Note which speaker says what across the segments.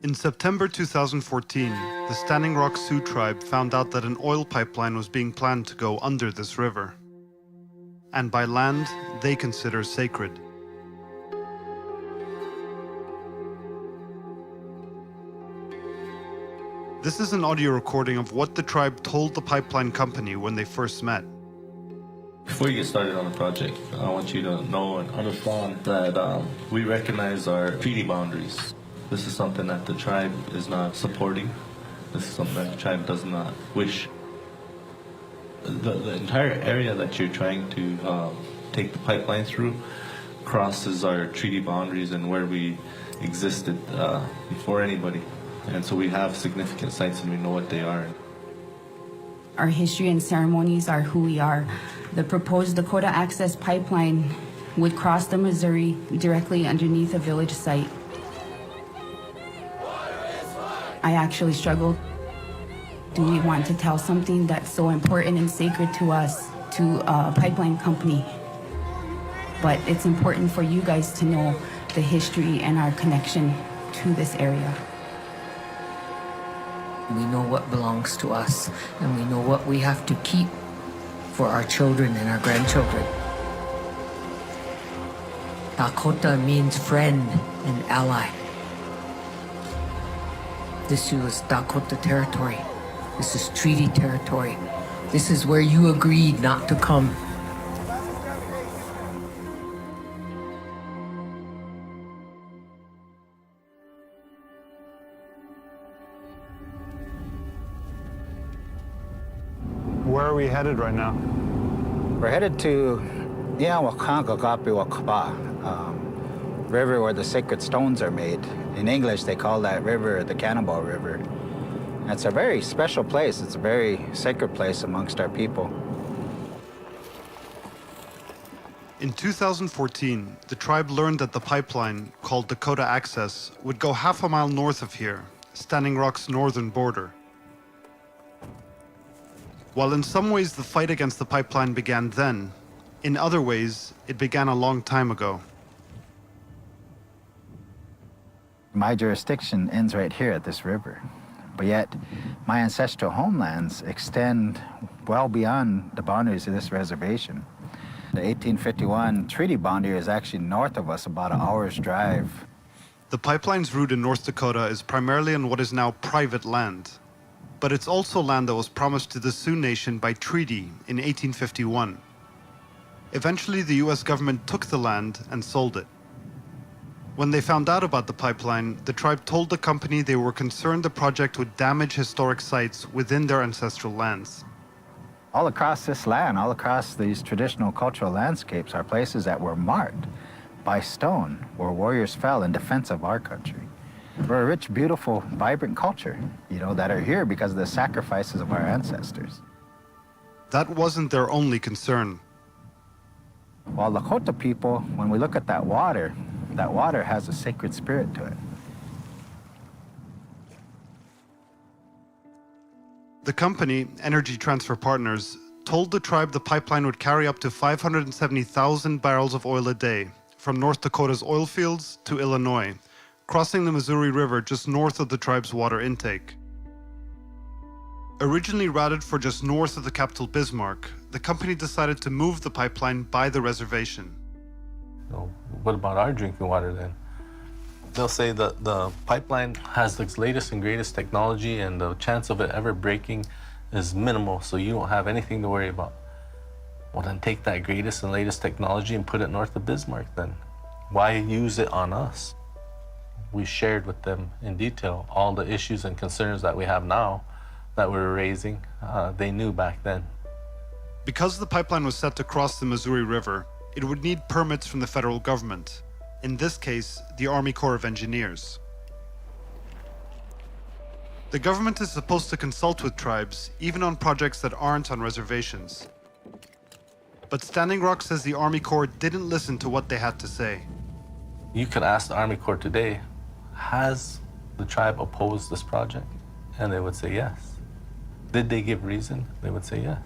Speaker 1: In September 2014, the Standing Rock Sioux tribe found out that an oil pipeline was being planned to go under this river. And by land, they consider sacred. This is an audio recording of what the tribe told the pipeline company when they first met.
Speaker 2: Before you get started on the project, I want you to know and understand that we recognize our treaty boundaries. This is something that the tribe is not supporting. This is something that the tribe does not wish. The entire area that you're trying to take the pipeline through crosses our treaty boundaries and where we existed before anybody. And so we have significant sites and we know what they are.
Speaker 3: Our history and ceremonies are who we are. The proposed Dakota Access Pipeline would cross the Missouri directly underneath a village site. I actually struggled. Do we want to tell something that's so important and sacred to us, to a pipeline company? But it's important for you guys to know the history and our connection to this area.
Speaker 4: We know what belongs to us, and we know what we have to keep for our children and our grandchildren. Dakota means friend and ally. This is Dakota territory. This is treaty territory. This is where you agreed not to come.
Speaker 5: Where are we headed right now?
Speaker 6: We're headed to river where the sacred stones are made. In English, they call that river the Cannonball River. And it's a very special place. It's a very sacred place amongst our people.
Speaker 1: In 2014, the tribe learned that the pipeline, called Dakota Access, would go half a mile north of here, Standing Rock's northern border. While in some ways the fight against the pipeline began then, in other ways, it began a long time ago.
Speaker 6: My jurisdiction ends right here at this river, but yet my ancestral homelands extend well beyond the boundaries of this reservation. The 1851 treaty boundary is actually north of us, about an hour's drive.
Speaker 1: The pipeline's route in North Dakota is primarily on what is now private land, but it's also land that was promised to the Sioux Nation by treaty in 1851. Eventually, the US government took the land and sold it. When they found out about the pipeline, the tribe told the company they were concerned the project would damage historic sites within their ancestral lands.
Speaker 6: All across this land, all across these traditional cultural landscapes are places that were marked by stone, where warriors fell in defense of our country. We're a rich, beautiful, vibrant culture, that are here because of the sacrifices of our ancestors.
Speaker 1: That wasn't their only concern.
Speaker 6: While Lakota people, when we look at that water has a sacred spirit to it.
Speaker 1: The company, Energy Transfer Partners, told the tribe the pipeline would carry up to 570,000 barrels of oil a day from North Dakota's oil fields to Illinois, crossing the Missouri River just north of the tribe's water intake. Originally routed for just north of the capital Bismarck, the company decided to move the pipeline by the reservation.
Speaker 2: So what about our drinking water then? They'll say that the pipeline has the latest and greatest technology and the chance of it ever breaking is minimal, so you don't have anything to worry about. Well, then take that greatest and latest technology and put it north of Bismarck then. Why use it on us? We shared with them in detail all the issues and concerns that we have now that we're raising. They knew back then.
Speaker 1: Because the pipeline was set to cross the Missouri River, it would need permits from the federal government, in this case, the Army Corps of Engineers. The government is supposed to consult with tribes, even on projects that aren't on reservations. But Standing Rock says the Army Corps didn't listen to what they had to say.
Speaker 2: You could ask the Army Corps today, has the tribe opposed this project? And they would say yes. Did they give reason? They would say yes.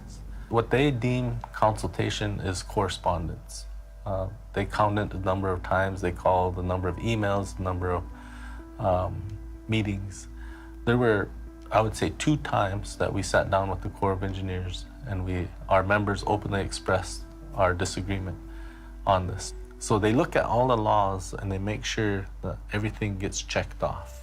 Speaker 2: What they deem consultation is correspondence. They counted the number of times, they call the number of emails, the number of meetings. There were, I would say, 2 times that we sat down with the Corps of Engineers and our members openly expressed our disagreement on this. So they look at all the laws and they make sure that everything gets checked off.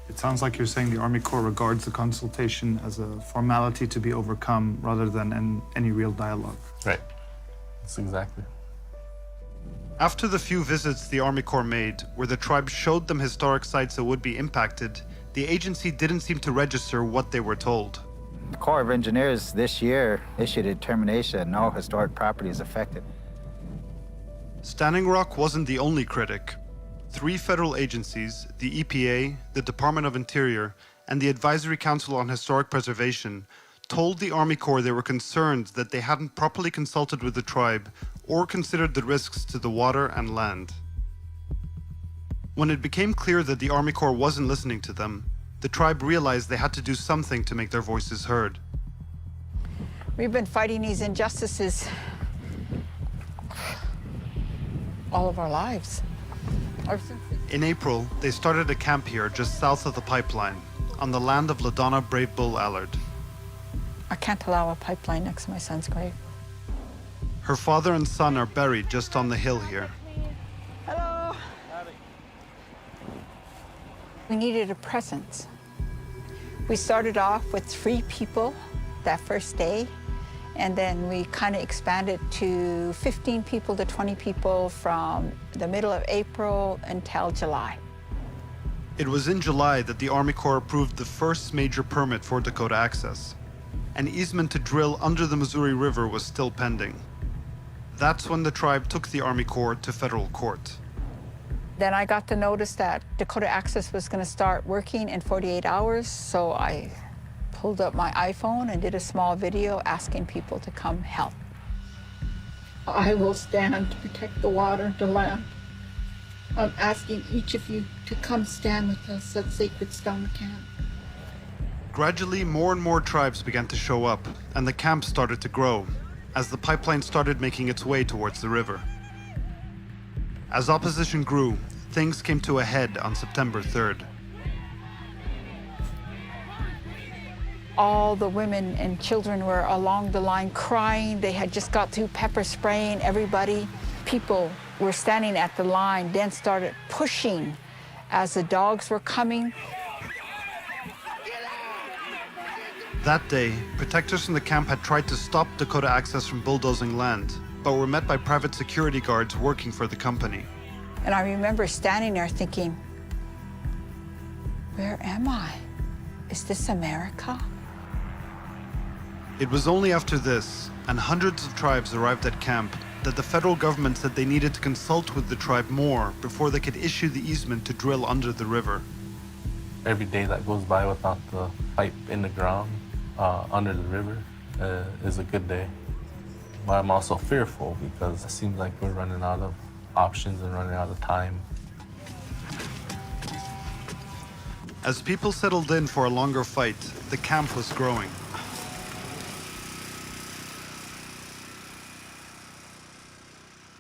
Speaker 5: It sounds like you're saying the Army Corps regards the consultation as a formality to be overcome rather than any real dialogue.
Speaker 2: Right. That's exactly.
Speaker 1: After the few visits the Army Corps made, where the tribe showed them historic sites that would be impacted, the agency didn't seem to register what they were told.
Speaker 6: The Corps of Engineers this year issued a determination that no historic property is affected.
Speaker 1: Standing Rock wasn't the only critic. 3 federal agencies, the EPA, the Department of Interior, and the Advisory Council on Historic Preservation, told the Army Corps they were concerned that they hadn't properly consulted with the tribe or considered the risks to the water and land. When it became clear that the Army Corps wasn't listening to them, the tribe realized they had to do something to make their voices heard.
Speaker 7: We've been fighting these injustices all of our lives.
Speaker 1: In April, they started a camp here just south of the pipeline, on the land of LaDonna Brave Bull Allard.
Speaker 7: I can't allow a pipeline next to my son's grave.
Speaker 1: Her father and son are buried just on the hill here.
Speaker 7: Hello. We needed a presence. We started off with 3 people that first day, and then we kind of expanded to 15 people to 20 people from the middle of April until July.
Speaker 1: It was in July that the Army Corps approved the first major permit for Dakota Access. An easement to drill under the Missouri River was still pending. That's when the tribe took the Army Corps to federal court.
Speaker 7: Then I got the notice that Dakota Access was going to start working in 48 hours, so I pulled up my iPhone and did a small video asking people to come help.
Speaker 8: I will stand to protect the water, the land. I'm asking each of you to come stand with us at Sacred Stone Camp.
Speaker 1: Gradually, more and more tribes began to show up, and the camp started to grow, as the pipeline started making its way towards the river. As opposition grew, things came to a head on September 3rd.
Speaker 7: All the women and children were along the line crying. They had just got through pepper spraying everybody. People were standing at the line, then started pushing as the dogs were coming.
Speaker 1: That day, protectors from the camp had tried to stop Dakota Access from bulldozing land, but were met by private security guards working for the company.
Speaker 7: And I remember standing there thinking, where am I? Is this America?
Speaker 1: It was only after this, and hundreds of tribes arrived at camp, that the federal government said they needed to consult with the tribe more before they could issue the easement to drill under the river.
Speaker 2: Every day that goes by without the pipe in the ground under the river is a good day. But I'm also fearful because it seems like we're running out of options and running out of time.
Speaker 1: As people settled in for a longer fight, the camp was growing.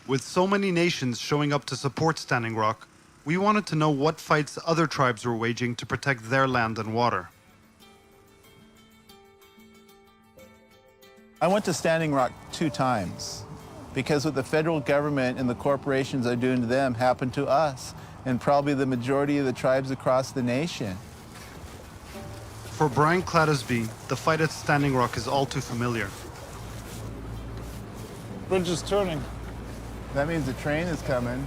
Speaker 1: With so many nations showing up to support Standing Rock, we wanted to know what fights other tribes were waging to protect their land and water.
Speaker 9: I went to Standing Rock 2 times because what the federal government and the corporations are doing to them happened to us and probably the majority of the tribes across the nation.
Speaker 1: For Brian Clattersby, the fight at Standing Rock is all too familiar.
Speaker 5: Bridge is turning.
Speaker 9: That means the train is coming.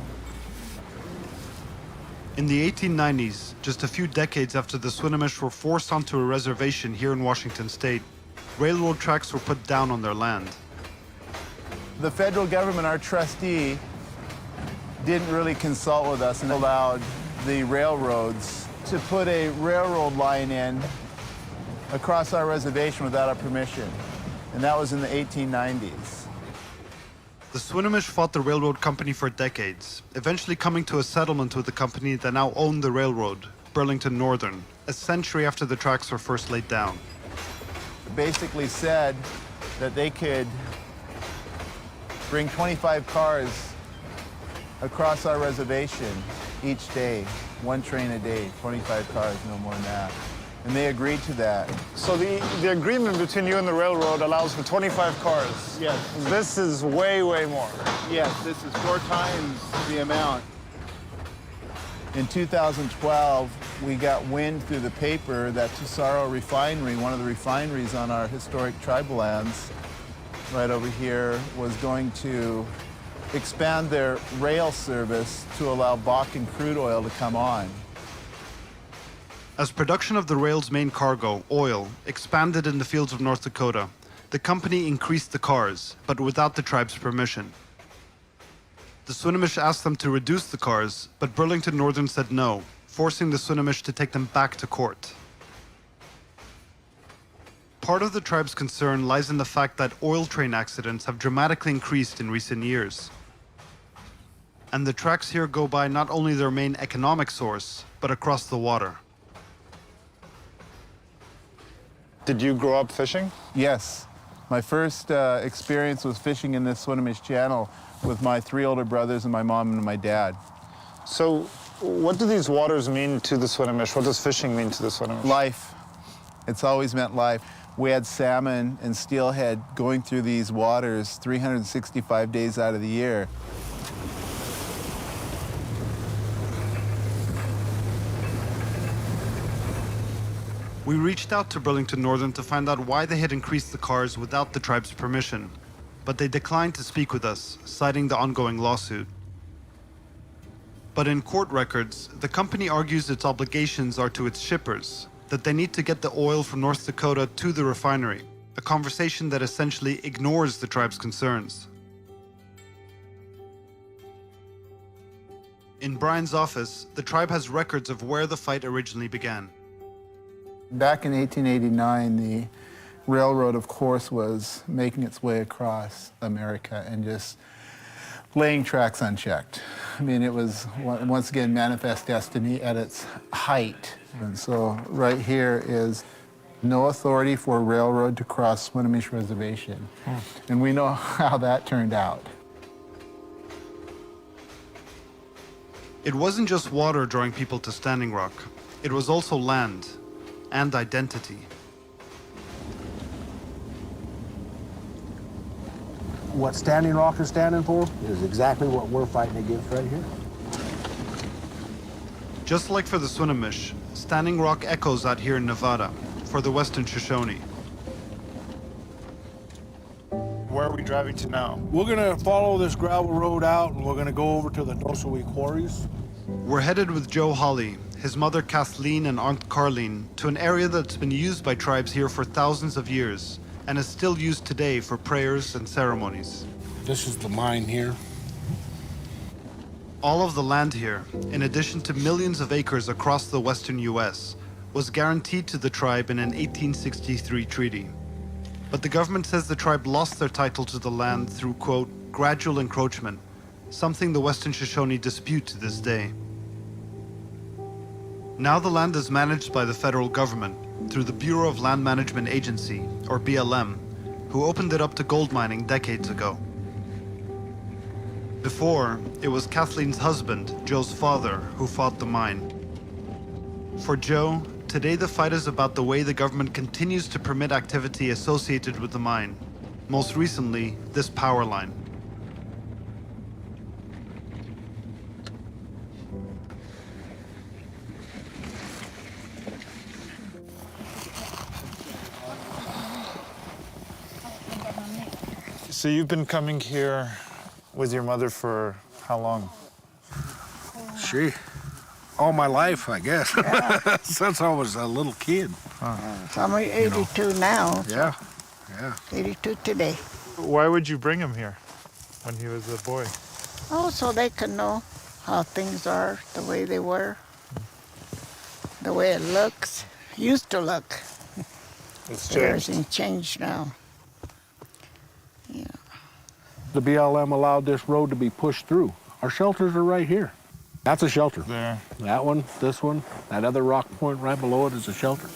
Speaker 1: In the 1890s, just a few decades after the Swinomish were forced onto a reservation here in Washington state, railroad tracks were put down on their land.
Speaker 9: The federal government, our trustee, didn't really consult with us and allowed the railroads to put a railroad line in across our reservation without our permission. And that was in the 1890s.
Speaker 1: The Swinomish fought the railroad company for decades, eventually coming to a settlement with the company that now owned the railroad, Burlington Northern, a century after the tracks were first laid down.
Speaker 9: It basically said that they could bring 25 cars across our reservation each day, one train a day, 25 cars, no more than that. And they agreed to that.
Speaker 5: So the agreement between you and the railroad allows for 25 cars.
Speaker 9: Yes.
Speaker 5: This is way, way more.
Speaker 9: Yes, this is 4 times the amount. In 2012, we got wind through the paper that Sioux Refinery, one of the refineries on our historic tribal lands, right over here, was going to expand their rail service to allow Bakken crude oil to come on.
Speaker 1: As production of the rail's main cargo, oil, expanded in the fields of North Dakota, the company increased the cars, but without the tribe's permission. The Swinomish asked them to reduce the cars, but Burlington Northern said no, forcing the Swinomish to take them back to court. Part of the tribe's concern lies in the fact that oil train accidents have dramatically increased in recent years. And the tracks here go by not only their main economic source, but across the water.
Speaker 5: Did you grow up fishing?
Speaker 9: Yes. My first experience was fishing in this Swinomish Channel with my 3 older brothers and my mom and my dad.
Speaker 5: So what do these waters mean to the Swinomish? What does fishing mean to the Swinomish?
Speaker 9: Life. It's always meant life. We had salmon and steelhead going through these waters 365 days out of the year.
Speaker 1: We reached out to Burlington Northern to find out why they had increased the cars without the tribe's permission, but they declined to speak with us, citing the ongoing lawsuit. But in court records, the company argues its obligations are to its shippers, that they need to get the oil from North Dakota to the refinery, a conversation that essentially ignores the tribe's concerns. In Brian's office, the tribe has records of where the fight originally began.
Speaker 9: Back in 1889, the railroad, of course, was making its way across America and just laying tracks unchecked. I mean, it was, once again, manifest destiny at its height. And so right here is no authority for a railroad to cross Swinomish Reservation. And we know how that turned out.
Speaker 1: It wasn't just water drawing people to Standing Rock. It was also land and identity.
Speaker 10: What Standing Rock is standing for is exactly what we're fighting against right here.
Speaker 1: Just like for the Swinomish, Standing Rock echoes out here in Nevada for the Western Shoshone.
Speaker 5: Where are we driving to now?
Speaker 10: We're gonna follow this gravel road out and we're gonna go over to the Nosawee quarries.
Speaker 1: We're headed with Joe Hawley, his mother Kathleen and Aunt Carleen, to an area that's been used by tribes here for thousands of years and is still used today for prayers and ceremonies.
Speaker 10: This is the mine here.
Speaker 1: All of the land here, in addition to millions of acres across the western US, was guaranteed to the tribe in an 1863 treaty. But the government says the tribe lost their title to the land through, quote, gradual encroachment, something the Western Shoshone dispute to this day. Now the land is managed by the federal government through the Bureau of Land Management Agency, or BLM, who opened it up to gold mining decades ago. Before, it was Kathleen's husband, Joe's father, who fought the mine. For Joe, today the fight is about the way the government continues to permit activity associated with the mine. Most recently, this power line.
Speaker 5: So you've been coming here with your mother for how long?
Speaker 10: All my life, I guess. Yeah. Since I was a little kid.
Speaker 8: So I'm 82 now.
Speaker 10: Yeah, yeah.
Speaker 8: 82 today.
Speaker 5: Why would you bring him here when he was a boy?
Speaker 8: Oh, so they can know how things are, the way they were, the way it looks, used to look.
Speaker 5: It's changed.
Speaker 8: Everything's changed now. Yeah.
Speaker 10: The BLM allowed this road to be pushed through. Our shelters are right here. That's a shelter.
Speaker 5: There.
Speaker 10: That one, this one, that other rock point right below it is a shelter.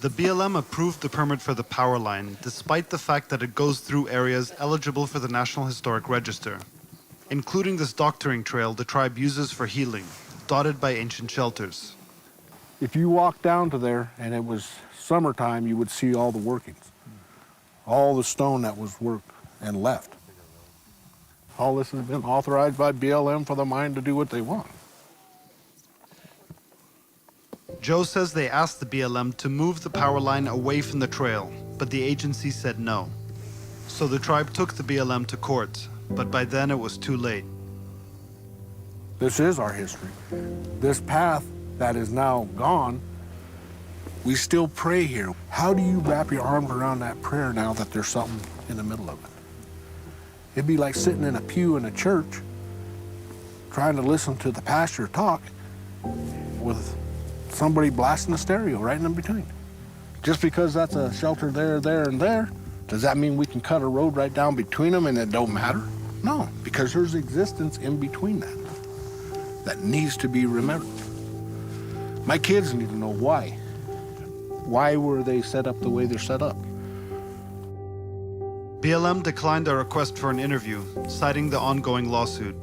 Speaker 1: The BLM approved the permit for the power line, despite the fact that it goes through areas eligible for the National Historic Register. including this doctoring trail the tribe uses for healing, dotted by ancient shelters.
Speaker 10: If you walked down to there and it was summertime, you would see all the workings, all the stone that was worked and left. All this has been authorized by BLM for the mine to do what they want.
Speaker 1: Joe says they asked the BLM to move the power line away from the trail, but the agency said no. So the tribe took the BLM to court, but by then it was too late.
Speaker 10: This is our history. This path that is now gone, we still pray here. How do you wrap your arms around that prayer now that there's something in the middle of it? It'd be like sitting in a pew in a church trying to listen to the pastor talk with somebody blasting the stereo right in between. Just because that's a shelter there, there, and there, does that mean we can cut a road right down between them and it don't matter? No, because there's existence in between that needs to be remembered. My kids need to know why. Why were they set up the way they're set up?
Speaker 1: BLM declined our request for an interview, citing the ongoing lawsuit.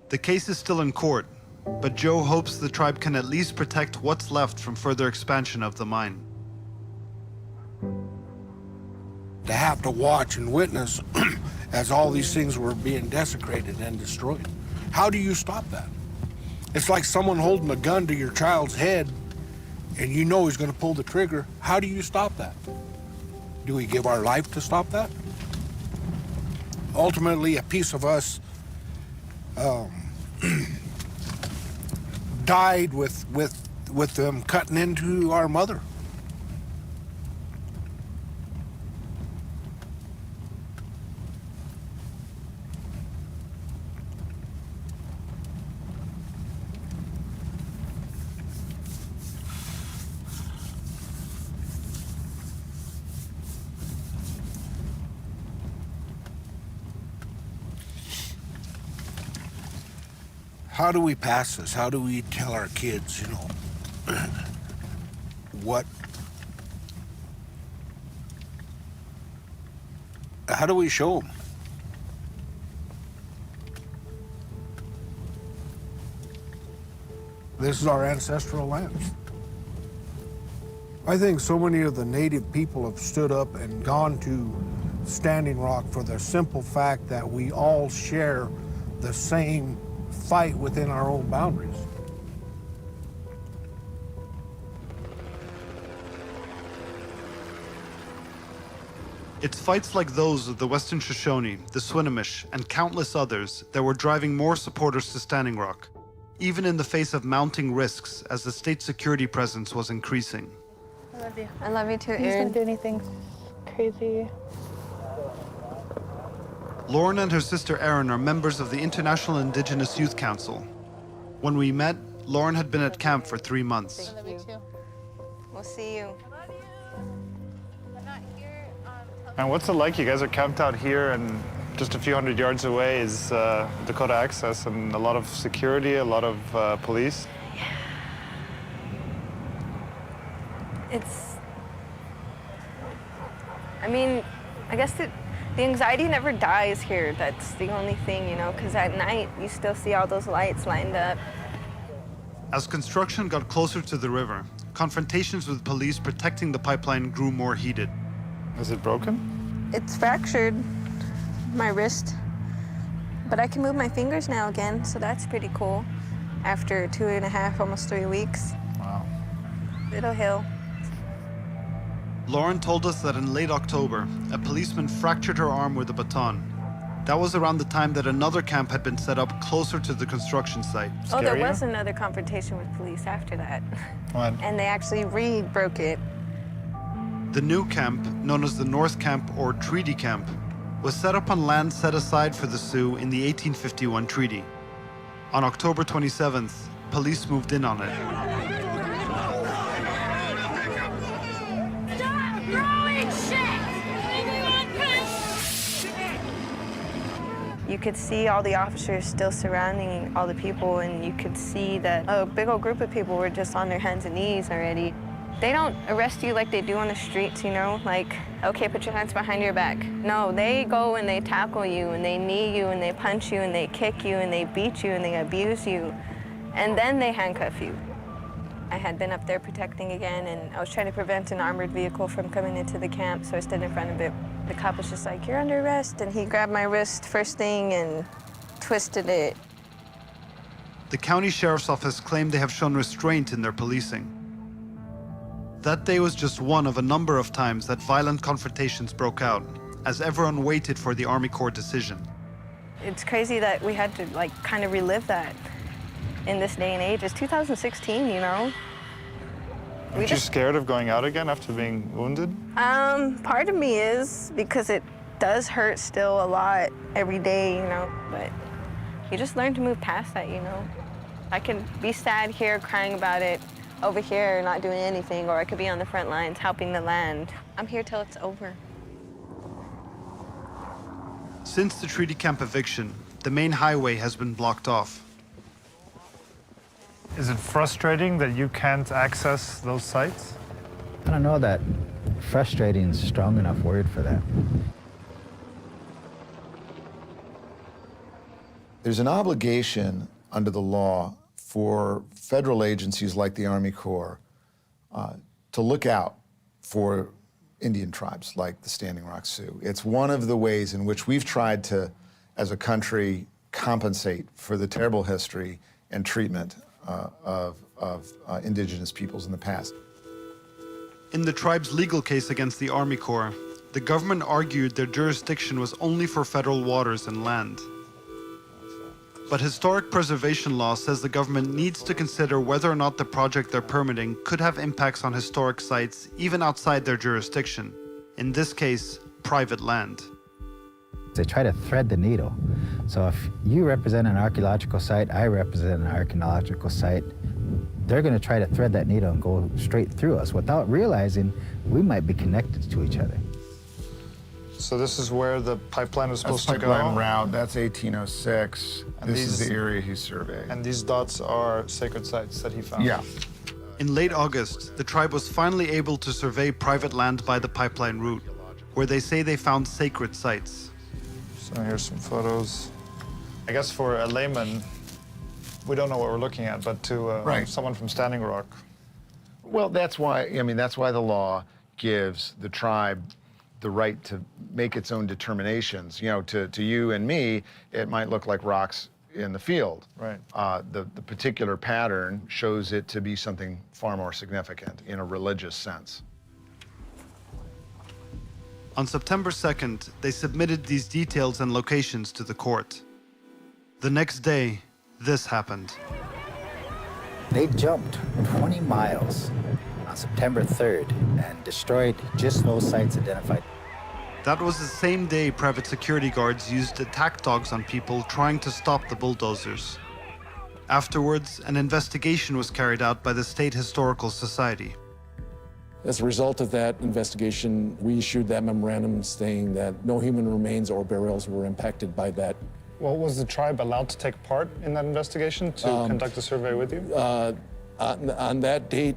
Speaker 1: The case is still in court, but Joe hopes the tribe can at least protect what's left from further expansion of the mine.
Speaker 10: To have to watch and witness as all these things were being desecrated and destroyed. How do you stop that? It's like someone holding a gun to your child's head and you know he's going to pull the trigger. How do you stop that? Do we give our life to stop that? Ultimately, a piece of us died with them cutting into our mother. How do we pass this? How do we tell our kids, how do we show them? This is our ancestral lands. I think so many of the native people have stood up and gone to Standing Rock for the simple fact that we all share the same fight within our own boundaries.
Speaker 1: It's fights like those of the Western Shoshone, the Swinomish, and countless others that were driving more supporters to Standing Rock, even in the face of mounting risks as the state security presence was increasing.
Speaker 11: I love you.
Speaker 12: I love you too,
Speaker 11: He's
Speaker 12: Erin.
Speaker 11: gonna do anything crazy.
Speaker 1: Lauren and her sister Erin are members of the International Indigenous Youth Council. When we met, Lauren had been at camp for 3 months.
Speaker 11: I love you too.
Speaker 12: We'll see you.
Speaker 11: I'm not here.
Speaker 5: And what's it like? You guys are camped out here, and just a few hundred yards away is Dakota Access, and a lot of security, a lot of police.
Speaker 12: I mean, I guess the anxiety never dies here. That's the only thing, because at night you still see all those lights lined up.
Speaker 1: As construction got closer to the river, confrontations with police protecting the pipeline grew more heated.
Speaker 5: Is it broken?
Speaker 12: It's fractured, my wrist. But I can move my fingers now again, so that's pretty cool. After 2.5, almost 3 weeks.
Speaker 5: Wow.
Speaker 12: It'll heal.
Speaker 1: Lauren told us that in late October, a policeman fractured her arm with a baton. That was around the time that another camp had been set up closer to the construction site.
Speaker 12: Oh, there was another confrontation with police after that.
Speaker 5: What?
Speaker 12: And they actually broke it.
Speaker 1: The new camp, known as the North Camp or Treaty Camp, was set up on land set aside for the Sioux in the 1851 treaty. On October 27th, police moved in on it.
Speaker 12: You could see all the officers still surrounding all the people, and you could see that a big old group of people were just on their hands and knees already. They don't arrest you like they do on the streets, you know? Like, okay, put your hands behind your back. No, they go and they tackle you and they knee you and they punch you and they kick you and they beat you and they abuse you. And then they handcuff you. I had been up there protecting again, and I was trying to prevent an armored vehicle from coming into the camp, so I stood in front of it. The cop was just like, "You're under arrest," and he grabbed my wrist first thing and twisted it.
Speaker 1: The county sheriff's office claimed they have shown restraint in their policing. That day was just one of a number of times that violent confrontations broke out, as everyone waited for the Army Corps decision.
Speaker 12: It's crazy that we had to, like, kind of relive that in this day and age. It's 2016, you know?
Speaker 5: Aren't you scared of going out again after being wounded?
Speaker 12: Part of me is, because it does hurt still a lot every day, you know, but you just learn to move past that, you know? I could be sad here crying about it, over here not doing anything, or I could be on the front lines helping the land. I'm here till it's over.
Speaker 1: Since the treaty camp eviction, the main highway has been blocked off.
Speaker 5: Is it frustrating that you can't access those sites?
Speaker 6: I don't know that frustrating is a strong enough word for that.
Speaker 13: There's an obligation under the law for federal agencies like the Army Corps to look out for Indian tribes like the Standing Rock Sioux. It's one of the ways in which we've tried to, as a country, compensate for the terrible history and treatment of indigenous peoples in the past.
Speaker 1: In the tribe's legal case against the Army Corps, the government argued their jurisdiction was only for federal waters and land. But historic preservation law says the government needs to consider whether or not the project they're permitting could have impacts on historic sites even outside their jurisdiction, in this case, private land.
Speaker 6: They try to thread the needle. So if you represent an archaeological site, I represent an archaeological site, they're going to try to thread that needle and go straight through us without realizing we might be connected to each other.
Speaker 5: So this is where the pipeline was supposed to go?
Speaker 13: Pipeline route, that's 1806.
Speaker 5: And
Speaker 13: this is the area he surveyed.
Speaker 5: And these dots are sacred sites that he found?
Speaker 13: Yeah.
Speaker 1: In late August, the tribe was finally able to survey private land by the pipeline route, where they say they found sacred sites.
Speaker 5: So here's some photos. I guess for a layman, we don't know what we're looking at, but to someone from Standing Rock.
Speaker 13: Well, that's why, that's why the law gives the tribe the right to make its own determinations. You know, to you and me, it might look like rocks in the field.
Speaker 5: Right.
Speaker 13: The particular pattern shows it to be something far more significant in a religious sense.
Speaker 1: On September 2nd, they submitted these details and locations to the court. The next day, this happened.
Speaker 6: They jumped 20 miles on September 3rd and destroyed just those sites identified.
Speaker 1: That was the same day private security guards used attack dogs on people trying to stop the bulldozers. Afterwards, an investigation was carried out by the State Historical Society.
Speaker 14: As a result of that investigation, we issued that memorandum saying that no human remains or burials were impacted by that.
Speaker 5: Well, was the tribe allowed to take part in that investigation to conduct a survey with you?
Speaker 14: On that date,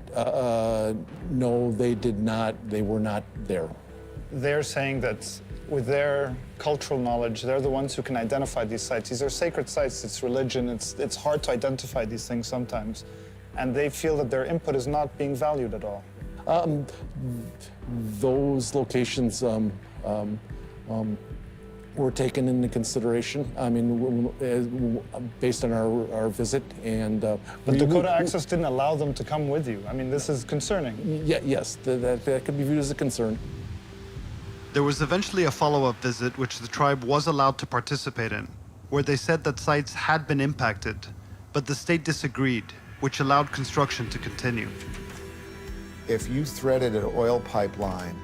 Speaker 14: no, they did not. They were not there.
Speaker 5: They're saying that with their cultural knowledge, they're the ones who can identify these sites. These are sacred sites, it's religion, it's hard to identify these things sometimes. And they feel that their input is not being valued at all.
Speaker 14: Those locations were taken into consideration. I mean, based on our visit, and
Speaker 5: but Dakota Access didn't allow them to come with you. I mean, this is concerning.
Speaker 14: Yeah, yes, that could be viewed as a concern.
Speaker 1: There was eventually a follow-up visit which the tribe was allowed to participate in, where they said that sites had been impacted, but the state disagreed, which allowed construction to continue.
Speaker 13: If you threaded an oil pipeline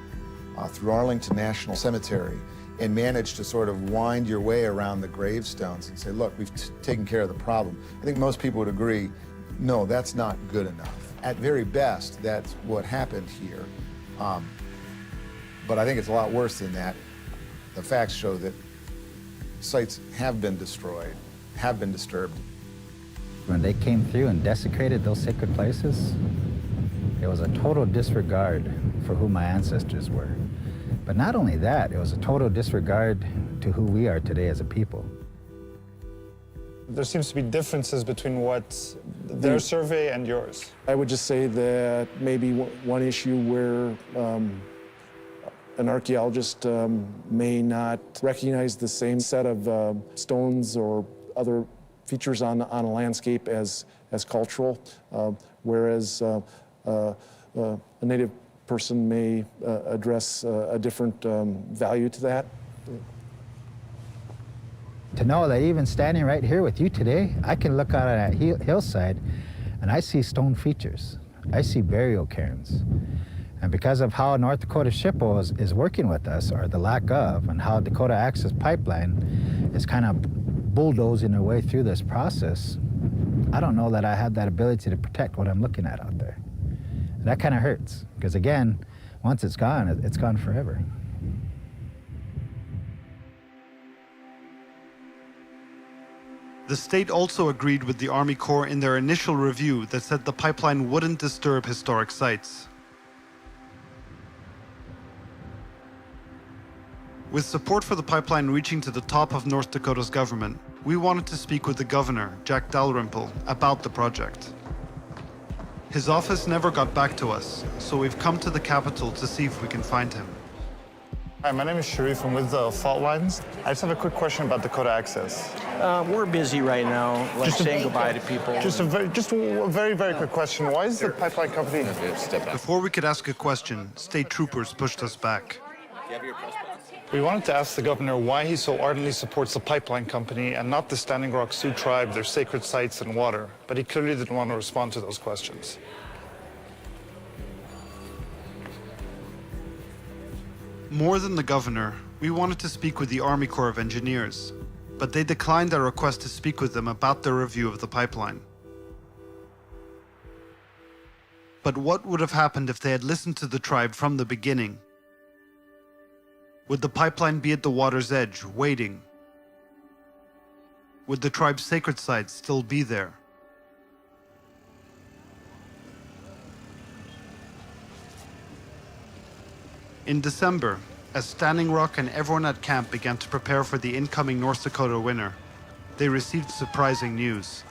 Speaker 13: through Arlington National Cemetery and managed to sort of wind your way around the gravestones and say, look, we've taken care of the problem, I think most people would agree, no, that's not good enough. At very best, that's what happened here. But I think it's a lot worse than that. The facts show that sites have been destroyed, have been disturbed.
Speaker 6: When they came through and desecrated those sacred places, It was a total disregard for who my ancestors were. But not only that, it was a total disregard to who we are today as a people.
Speaker 5: There seems to be differences between what their survey and yours.
Speaker 14: I would just say that maybe one issue where an archaeologist may not recognize the same set of stones or other features on a landscape as cultural, whereas a native person may address a different value to that.
Speaker 6: To know that even standing right here with you today, I can look out on that hillside and I see stone features. I see burial cairns. And because of how North Dakota SHPO is working with us, or the lack of, and how Dakota Access Pipeline is kind of bulldozing their way through this process, I don't know that I have that ability to protect what I'm looking at out there. And that kind of hurts, because again, once it's gone forever.
Speaker 1: The state also agreed with the Army Corps in their initial review that said the pipeline wouldn't disturb historic sites. With support for the pipeline reaching to the top of North Dakota's government, we wanted to speak with the governor, Jack Dalrymple, about the project. His office never got back to us, so we've come to the capital to see if we can find him.
Speaker 5: Hi, my name is Sharif. I'm with the Fault Lines. I just have a quick question about Dakota Access.
Speaker 15: We're busy right now, saying goodbye to people.
Speaker 5: Just a very, very quick question. Why is the pipeline company...
Speaker 1: Before we could ask a question, state troopers pushed us back.
Speaker 5: We wanted to ask the governor why he so ardently supports the pipeline company and not the Standing Rock Sioux tribe, their sacred sites and water. But he clearly didn't want to respond to those questions.
Speaker 1: More than the governor, we wanted to speak with the Army Corps of Engineers, but they declined our request to speak with them about their review of the pipeline. But what would have happened if they had listened to the tribe from the beginning? Would the pipeline be at the water's edge, waiting? Would the tribe's sacred sites still be there? In December, as Standing Rock and everyone at camp began to prepare for the incoming North Dakota winter, they received surprising news.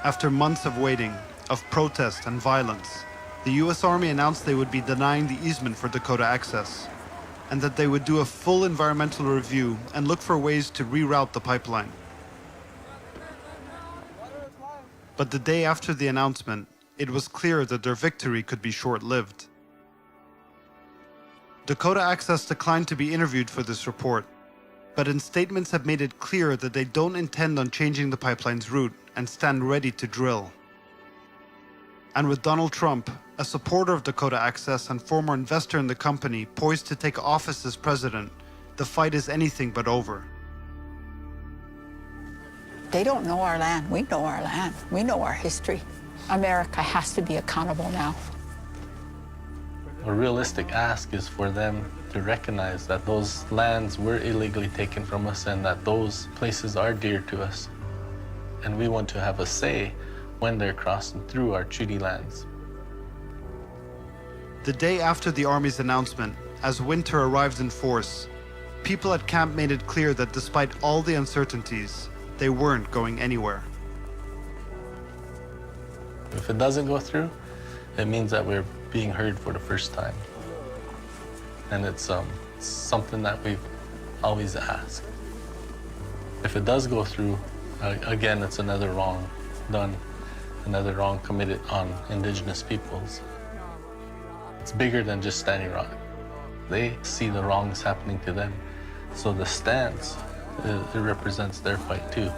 Speaker 1: After months of waiting, of protest and violence, the U.S. Army announced they would be denying the easement for Dakota Access, and that they would do a full environmental review and look for ways to reroute the pipeline. But the day after the announcement, it was clear that their victory could be short-lived. Dakota Access declined to be interviewed for this report, but in statements have made it clear that they don't intend on changing the pipeline's route and stand ready to drill. And with Donald Trump, a supporter of Dakota Access and former investor in the company, poised to take office as president, the fight is anything but over.
Speaker 7: They don't know our land. We know our land. We know our history. America has to be accountable now.
Speaker 2: A realistic ask is for them to recognize that those lands were illegally taken from us and that those places are dear to us. And we want to have a say when they're crossing through our treaty lands.
Speaker 1: The day after the Army's announcement, as winter arrived in force, people at camp made it clear that despite all the uncertainties, they weren't going anywhere.
Speaker 2: If it doesn't go through, it means that we're being heard for the first time. And it's something that we've always asked. If it does go through, again, it's another wrong done, another wrong committed on Indigenous peoples. It's bigger than just Standing Rock. They see the wrongs happening to them. So the stance, it represents their fight too.